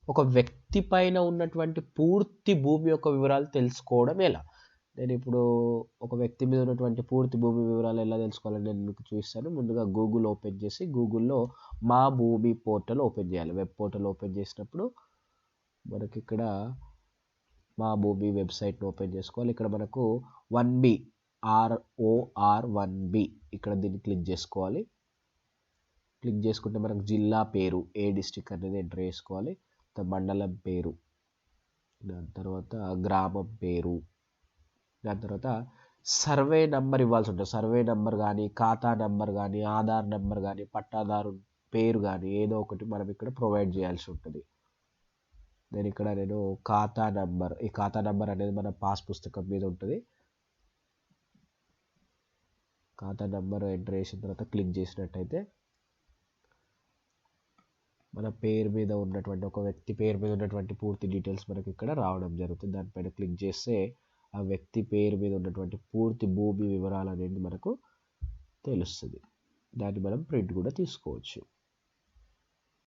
ఒక వ్యక్తి పైన ఉన్నటువంటి పూర్తి భూమి యొక్క వివరాలు తెలుసుకోవడం ఎలా? నేనిప్పుడు ఒక వ్యక్తి మీద ఉన్నటువంటి పూర్తి భూమి వివరాలు ఎలా తెలుసుకోవాలని నేను మీకు చూపిస్తాను. ముందుగా గూగుల్ ఓపెన్ చేసి గూగుల్‌లో మా భూమి పోర్టల్ ఓపెన్ చేయాలి. వెబ్ పోర్టల్ ఓపెన్ చేసినప్పుడు మనకిక్కడ మా భూమి వెబ్‌సైట్‌ని ఓపెన్ చేసుకోవాలి. ఇక్కడ మనకు 1బి ROR1B ఇక్కడ దీన్ని క్లిక్ చేసుకోవాలి. క్లిక్ చేసుకుంటే మనకు జిల్లా పేరు ఏ డిస్ట్రిక్ట్ అనేది ఎంటర్ చేసుకోవాలి. మండలం పేరు, దాని తర్వాత గ్రామం పేరు, దాని తర్వాత సర్వే నెంబర్ ఇవ్వాల్సి ఉంటుంది. సర్వే నెంబర్ కానీ, ఖాతా నెంబర్ కానీ, ఆధార్ నెంబర్ కానీ, పట్టాదారు పేరు కానీ ఏదో ఒకటి మనం ఇక్కడ ప్రొవైడ్ చేయాల్సి ఉంటుంది. నేను ఖాతా నెంబర్, ఈ ఖాతా నెంబర్ అనేది మన పాస్ పుస్తకం మీద ఉంటుంది. ఖాతా నెంబర్ ఎంటర్ చేసిన తర్వాత క్లిక్ చేసినట్టయితే మన పేరు మీద ఉన్నటువంటి ఒక వ్యక్తి పేరు మీద ఉన్నటువంటి పూర్తి డీటెయిల్స్ మనకి ఇక్కడ రావడం జరుగుతుంది. దానిపైన క్లిక్ చేస్తే ఆ వ్యక్తి పేరు మీద ఉన్నటువంటి పూర్తి భూమి వివరాలు అనేది మనకు తెలుస్తుంది. దాన్ని మనం ప్రింట్ కూడా తీసుకోవచ్చు.